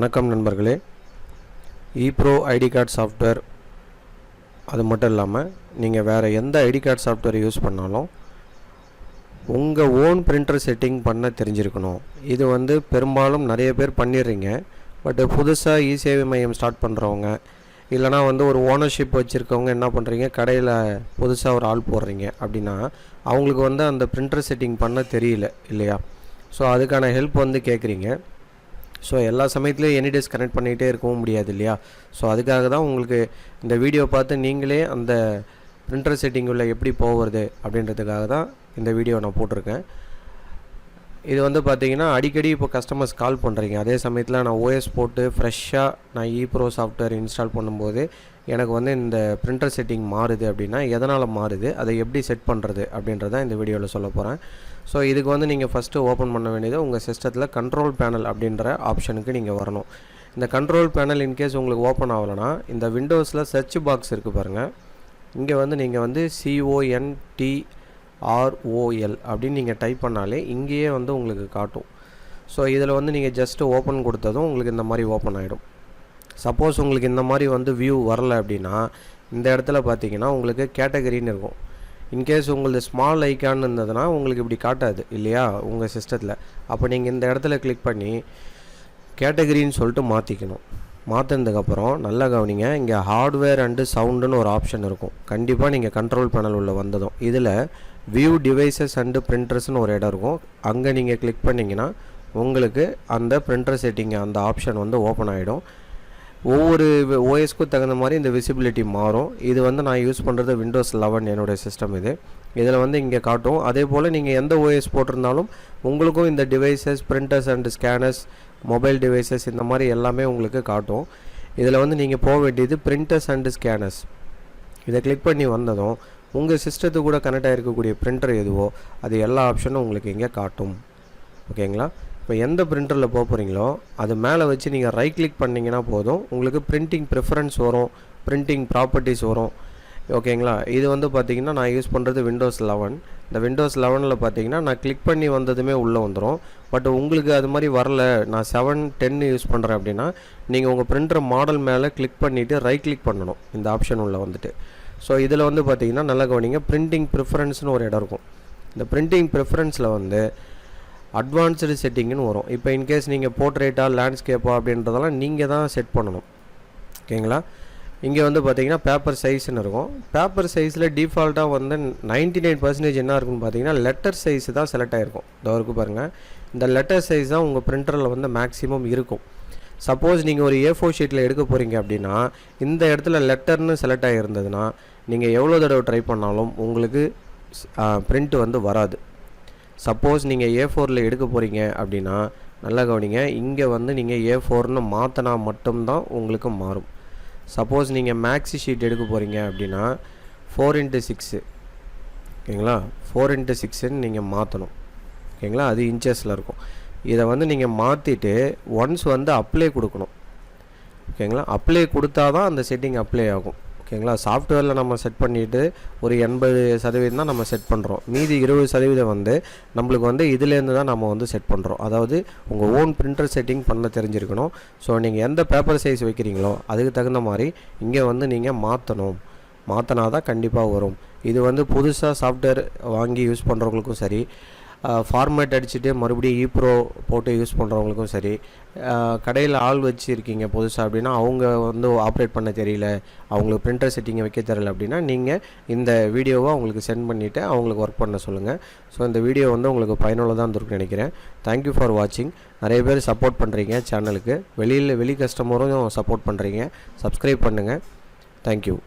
வணக்கம் நண்பர்களே. ePro ID card software அது மட்டும் இல்லாமல் நீங்கள் வேறு எந்த ஐடி கார்டு சாஃப்ட்வேர் யூஸ் பண்ணாலும் உங்கள் ஓன் பிரிண்டர் செட்டிங் பண்ண தெரிஞ்சிருக்கணும். இது பெரும்பாலும் நிறைய பேர் பண்ணிடுறீங்க. பட் புதுசாக இ-சேவை மையம் ஸ்டார்ட் பண்ணுறவங்க இல்லைனா ஒரு ஓனர்ஷிப் வச்சுருக்கவங்க என்ன பண்ணுறீங்க, கடையில் புதுசாக ஒரு ஆள் போடுறீங்க அப்படின்னா அவங்களுக்கு அந்த பிரிண்டர் செட்டிங் பண்ண தெரியல இல்லையா? ஸோ அதுக்கான ஹெல்ப் கேட்குறீங்க. ஸோ எல்லா சமயத்துலேயும் எனிடேஸ் கனெக்ட் பண்ணிகிட்டே இருக்கவும் முடியாது இல்லையா? ஸோ அதுக்காக தான் உங்களுக்கு இந்த வீடியோ பார்த்து நீங்களே அந்த பிரிண்டர் செட்டிங் உள்ள எப்படி போகிறது அப்படின்றதுக்காக தான் இந்த வீடியோ நான் போட்டிருக்கேன். இது பார்த்தீங்கன்னா அடிக்கடி இப்போ கஸ்டமர்ஸ் கால் பண்ணுறீங்க. அதே சமயத்தில் நான் ஓஎஸ் போட்டு ஃப்ரெஷ்ஷாக நான் ePro சாஃப்ட்வேர் இன்ஸ்டால் பண்ணும்போது எனக்கு இந்த பிரிண்டர் செட்டிங் மாறுது அப்படின்னா எதனால் மாறுது, அதை எப்படி செட் பண்ணுறது அப்படின்றத இந்த வீடியோவில் சொல்ல போகிறேன். ஸோ இதுக்கு நீங்கள் ஃபஸ்ட்டு ஓப்பன் பண்ண வேண்டியது உங்கள் சிஸ்டத்தில் கண்ட்ரோல் பேனல் அப்படின்ற ஆப்ஷனுக்கு நீங்கள் வரணும். இந்த கண்ட்ரோல் பேனல் இன்கேஸ் உங்களுக்கு ஓப்பன் ஆகலைன்னா இந்த விண்டோஸில் சர்ச் பாக்ஸ் இருக்குது பாருங்கள். இங்கே நீங்கள் CONTROL அப்படின்னு நீங்கள் டைப் பண்ணாலே இங்கேயே உங்களுக்கு காட்டும். ஸோ இதில் நீங்கள் ஜஸ்ட்டு ஓப்பன் கொடுத்ததும் உங்களுக்கு இந்த மாதிரி ஓப்பன் ஆகிடும். சப்போஸ் உங்களுக்கு இந்த மாதிரி வியூ வரலை அப்படின்னா இந்த இடத்துல பார்த்தீங்கன்னா உங்களுக்கு கேட்டகரின்னு இருக்கும். இன்கேஸ் உங்களுக்கு ஸ்மால் ஐக்கான் இருந்ததுன்னா உங்களுக்கு இப்படி காட்டாது இல்லையா உங்கள் சிஸ்டத்தில். அப்போ நீங்கள் இந்த இடத்துல கிளிக் பண்ணி கேட்டகரின்னு சொல்லிட்டு மாற்றிக்கணும். மாற்றினதுக்கப்புறம் நல்லா கவனிங்க, இங்கே ஹார்ட்வேர் அண்டு சவுண்டுன்னு ஒரு ஆப்ஷன் இருக்கும். கண்டிப்பாக நீங்கள் கண்ட்ரோல் பேனல் உள்ள வந்ததும் இதில் வியூ டிவைசஸ் அண்டு பிரிண்டர்ஸ்னு ஒரு இடம் இருக்கும். அங்கே நீங்கள் கிளிக் பண்ணிங்கன்னா உங்களுக்கு அந்த பிரிண்டர் செட்டிங் அந்த ஆப்ஷன் ஓப்பன் ஆகிடும். ஒவ்வொரு ஓஎஸ்க்கும் தகுந்த மாதிரி இந்த விசிபிலிட்டி மாறும். இது நான் யூஸ் பண்ணுறது விண்டோஸ் 11 என்னுடைய சிஸ்டம். இதில் இங்கே காட்டும். அதே போல் நீங்கள் எந்த ஓஎஸ் போட்டிருந்தாலும் உங்களுக்கும் இந்த devices printers and scanners mobile devices இந்த மாதிரி எல்லாமே உங்களுக்கு காட்டும். இதில் நீங்கள் போக வேண்டியது பிரிண்டர்ஸ் அண்டு ஸ்கேனர்ஸ். இதை கிளிக் பண்ணி வந்ததும் உங்கள் சிஸ்டத்துக்கு கூட கனெக்ட் ஆகிருக்கக்கூடிய பிரிண்டர் எதுவோ அது எல்லா ஆப்ஷனும் உங்களுக்கு இங்கே காட்டும். ஓகேங்களா? இப்போ எந்த பிரிண்டரில் போக போகிறீங்களோ அது மேலே வச்சு நீங்கள் ரைட் கிளிக் பண்ணிங்கன்னா போதும், உங்களுக்கு பிரிண்டிங் ப்ரிஃபரன்ஸ் வரும், பிரிண்டிங் ப்ராப்பர்ட்டிஸ் வரும். ஓகேங்களா? இது பார்த்திங்கன்னா நான் யூஸ் பண்ணுறது விண்டோஸ் 11. இந்த விண்டோஸ் 11ல் பார்த்தீங்கன்னா நான் கிளிக் பண்ணி வந்ததுமே உள்ளே வந்துடும். பட் உங்களுக்கு அது மாதிரி வரல, நான் 7, 10 யூஸ் பண்ணுறேன் அப்படின்னா நீங்கள் உங்கள் பிரிண்டர் மாடல் மேலே கிளிக் பண்ணிவிட்டு ரைட் கிளிக் பண்ணணும் இந்த ஆப்ஷன் உள்ள வந்துட்டு. ஸோ இதில் பார்த்தீங்கன்னா நல்லா கவனிங்க, பிரிண்டிங் ப்ரிஃபரன்ஸ்னு ஒரு இடம் இருக்கும். இந்த பிரிண்டிங் ப்ரிஃபரன்ஸில் அட்வான்ஸ்டு செட்டிங்னு வரும். இப்போ இன்கேஸ் நீங்கள் போர்ட்ரேட்டா லேண்ட்ஸ்கேப்பா அப்படின்றதெல்லாம் நீங்கள் தான் செட் பண்ணணும். ஓகேங்களா? இங்கே பார்த்தீங்கன்னா பேப்பர் சைஸ்ன்னு இருக்கும். பேப்பர் சைஸில் டிஃபால்ட்டாக 99% என்ன இருக்குன்னு பார்த்தீங்கன்னா லெட்டர் சைஸ் தான் செலக்ட் ஆகிருக்கும். இதோ இருக்குது பாருங்கள், இந்த லெட்டர் சைஸ் தான் உங்கள் பிரிண்டரில் மேக்ஸிமம் இருக்கும். சப்போஸ் நீங்கள் ஒரு A4 ஷீட்டில் எடுக்க போகிறீங்க அப்படின்னா இந்த இடத்துல லெட்டர்னு செலக்ட் ஆகியிருந்ததுன்னா நீங்கள் எவ்வளோ தடவை ட்ரை பண்ணாலும் உங்களுக்கு பிரிண்ட் வராது. சப்போஸ் நீங்கள் A4ல் எடுக்க போகிறீங்க அப்படின்னா நல்லா கவனிங்க, இங்கே நீங்கள் A4ன்னு மாற்றினா மட்டும்தான் உங்களுக்கு மாறும். சப்போஸ் நீங்கள் மேக்ஸி ஷீட் எடுக்க போகிறீங்க அப்படின்னா 4x6 ஓகேங்களா, 4x6ன்னு நீங்கள் மாற்றணும். ஓகேங்களா? அது இன்ச்சஸில் இருக்கும். இதை நீங்கள் மாற்றிட்டு ஒன்ஸ் அப்ளை கொடுக்கணும். ஓகேங்களா? அப்ளை கொடுத்தா தான் அந்த செட்டிங் அப்ளை ஆகும். ஓகேங்களா? சாஃப்ட்வேரில் நம்ம செட் பண்ணிவிட்டு ஒரு 80% தான் நம்ம செட் பண்ணுறோம். மீதி 20% நம்மளுக்கு இதுலேருந்து தான் நம்ம செட் பண்ணுறோம். அதாவது உங்கள் ஓன் பிரிண்டர் செட்டிங் பண்ண தெரிஞ்சிருக்கணும். ஸோ நீங்கள் எந்த பேப்பர் சைஸ் வைக்கிறீங்களோ அதுக்கு தகுந்த மாதிரி இங்கே நீங்கள் மாற்றினா தான் கண்டிப்பாக வரும். இது புதுசாக சாஃப்ட்வேர் வாங்கி யூஸ் பண்ணுறவங்களுக்கும் சரி, ஃபார்மேட் அடிச்சுட்டு மறுபடியும் ePro போட்டு யூஸ் பண்ணுறவங்களுக்கும் சரி, கடையில் ஆள் வச்சுருக்கீங்க புதுசாக அப்படின்னா அவங்க ஆப்ரேட் பண்ண தெரியல, அவங்களுக்கு பிரிண்டர் செட்டிங்கை வைக்க தெரியல அப்படின்னா நீங்கள் இந்த வீடியோவை அவங்களுக்கு சென்ட் பண்ணிவிட்டு அவங்களுக்கு ஒர்க் பண்ண சொல்லுங்கள். ஸோ இந்த வீடியோ உங்களுக்கு பயனுள்ளதாக இருந்திருக்குன்னு நினைக்கிறேன். தேங்க்யூ ஃபார் வாட்சிங். நிறைய பேர் சப்போர்ட் பண்ணுறீங்க சேனலுக்கு, வெளி கஸ்டமரும் சப்போர்ட் பண்ணுறீங்க. சப்ஸ்கிரைப் பண்ணுங்கள். தேங்க்யூ.